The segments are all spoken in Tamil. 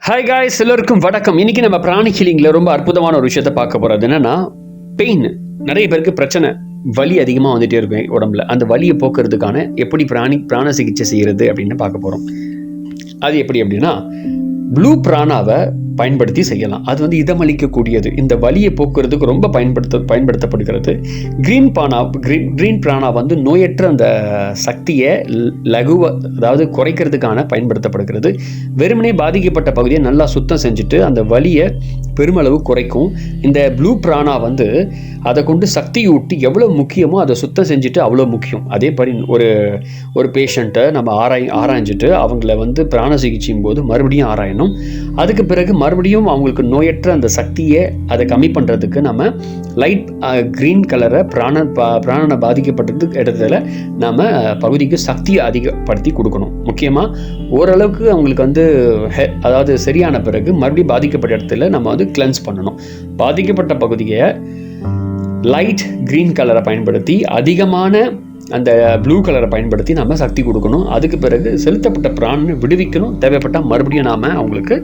ஹாய் காய்ஸ், எல்லோருக்கும் வணக்கம். இன்னைக்கு நம்ம பிராணி ஹீலிங்ல ரொம்ப அற்புதமான ஒரு விஷயத்தை பார்க்க போறது என்னன்னா பெயின். நிறைய பேருக்கு பிரச்சனை, வலி அதிகமாக வந்துட்டே இருக்கும் உடம்புல. அந்த வலியை போக்குறதுக்கான எப்படி பிராண சிகிச்சை செய்யறது அப்படின்னு பார்க்க போறோம். அது எப்படி அப்படின்னா ப்ளூ பிராணாவை பயன்படுத்தி செய்யலாம். அது வந்து இதமளிக்கக்கூடியது, இந்த வலியை போக்குறதுக்கு ரொம்ப பயன்படுத்தப்படுகிறது. கிரீன் பிராணா வந்து நோயற்ற அந்த சக்தியை அதாவது குறைக்கிறதுக்கான பயன்படுத்தப்படுகிறது. வெறுமனே பாதிக்கப்பட்ட பகுதியை நல்லா சுத்தம் செஞ்சுட்டு அந்த வலியை பெருமளவு குறைக்கும். இந்த ப்ளூ பிராணா வந்து அதை கொண்டு சக்தி ஊட்டி எவ்வளோ முக்கியமோ அதை சுத்தம் செஞ்சுட்டு அவ்வளோ முக்கியம். அதே மாதிரி ஒரு பேஷண்ட்டை நம்ம ஆராய்ஞ்சிட்டு அவங்கள வந்து பிராண சிகிச்சையும் போது மறுபடியும் ஆராயணும். அதுக்கு பிறகு மறுபடியும் அவங்களுக்கு நோயற்ற அந்த சக்தியை அதை கம்மி பண்ணுறதுக்கு நம்ம லைட் க்ரீன் கலரை பிராணனை பாதிக்கப்பட்டது இடத்துல நம்ம பகுதிக்கு சக்தியை அதிகப்படுத்தி கொடுக்கணும். முக்கியமாக ஓரளவுக்கு அவங்களுக்கு வந்து அதாவது சரியான பிறகு மறுபடியும் பாதிக்கப்பட்ட இடத்துல நம்ம வந்து கிளென்ஸ் பண்ணணும். பாதிக்கப்பட்ட பகுதியை லைட் க்ரீன் கலரை பயன்படுத்தி அதிகமான அந்த ப்ளூ கலரை பயன்படுத்தி நம்ம சக்தி கொடுக்கணும். அதுக்கு பிறகு செலுத்தப்பட்ட பிராணனை விடுவிக்கணும். தேவைப்பட்டால் மறுபடியும் நாம் அவங்களுக்கு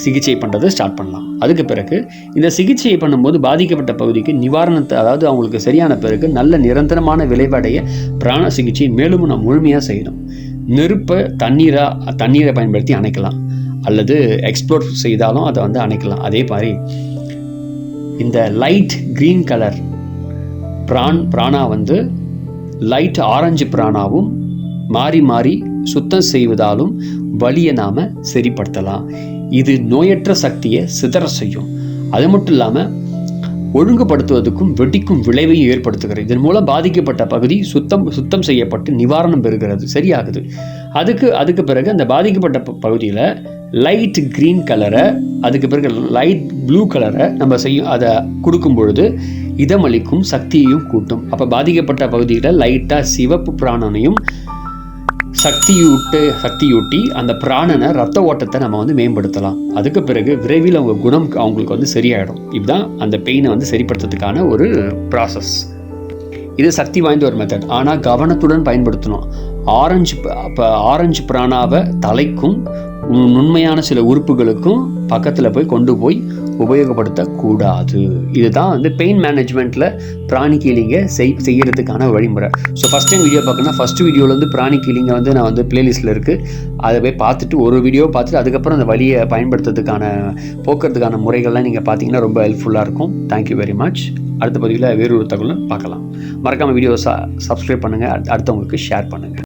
சிகிச்சை பண்ணுறது ஸ்டார்ட் பண்ணலாம். அதுக்கு பிறகு இந்த சிகிச்சையை பண்ணும்போது பாதிக்கப்பட்ட பகுதிக்கு நிவாரணத்தை, அதாவது அவங்களுக்கு சரியான பிறகு நல்ல நிரந்தரமான விளைவடைய பிராண சிகிச்சை மேலும் நம்ம முழுமையாக செய்யணும். நெருப்பை தண்ணீரை பயன்படுத்தி அணைக்கலாம், அல்லது எக்ஸ்ப்ளோர் செய்தாலும் அதை வந்து அணைக்கலாம். அதே மாதிரி இந்த லைட் க்ரீன் கலர் பிராணா வந்து லைட் ஆரஞ்சு பிராணாவும் மாறி மாறி சுத்தம் செய்வதாலும் வலியை நாம் சரிப்படுத்தலாம். இது நோயற்ற சக்தியை சிதற செய்யும். அது மட்டும் இல்லாமல் ஒழுங்குபடுத்துவதற்கும் வெடிக்கும் விளைவையும் ஏற்படுத்துகிறது. இதன் மூலம் பாதிக்கப்பட்ட பகுதி சுத்தம் செய்யப்பட்டு நிவாரணம் பெறுகிறது, சரியாகுது. அதுக்கு பிறகு அந்த பாதிக்கப்பட்ட பகுதியில் லைட் க்ரீன் கலரை, அதுக்கு பிறகு லைட் ப்ளூ கலரை நம்ம அதை கொடுக்கும் பொழுது இதமளிக்கும் சக்தியையும் கூட்டும். அப்போ பாதிக்கப்பட்ட பகுதியில் லைட்டாக சிவப்பு பிராணனையும் சக்தியூட்டி அந்த பிராணனை ரத்த ஓட்டத்தை நம்ம வந்து மேம்படுத்தலாம். அதுக்கு பிறகு விரைவில் அவங்க குணம் அவங்களுக்கு வந்து சரியாயிடும். இதுதான் அந்த பெயினை வந்து சரிப்படுத்துறதுக்கான ஒரு ப்ராசஸ். இது சக்தி வாய்ந்த ஒரு மெத்தட், ஆனால் கவனத்துடன் பயன்படுத்தணும். ஆரஞ்சு பிராணாவை தலைக்கும் நுண்மையான சில உறுப்புகளுக்கும் பக்கத்தில் கொண்டு போய் உபயோகப்படுத்தக்கூடாது. இதுதான் வந்து பெயின் மேனேஜ்மெண்ட்டில் பிராணி ஹீலிங்கை செய்யறதுக்கான வழிமுறை. ஸோ ஃபஸ்ட் டைம் வீடியோ பார்க்கணுன்னா ஃபஸ்ட்டு வீடியோவில் பிராணி ஹீலிங்கை வந்து நான் வந்து பிளேலிஸ்ட்டில் இருக்குது, அதை போய் பார்த்துட்டு ஒரு வீடியோ பார்த்துட்டு அதுக்கப்புறம் அந்த வழியை போக்குறதுக்கான முறைகள்லாம் நீங்கள் பார்த்தீங்கன்னா ரொம்ப ஹெல்ப்ஃபுல்லாக இருக்கும். Thank you very much. அடுத்த பதிவில் வேறு ஒரு தகவலை பார்க்கலாம். மறக்காமல் வீடியோ சப்ஸ்கிரைப் பண்ணுங்கள், அடுத்தவங்களுக்கு ஷேர் பண்ணுங்கள்.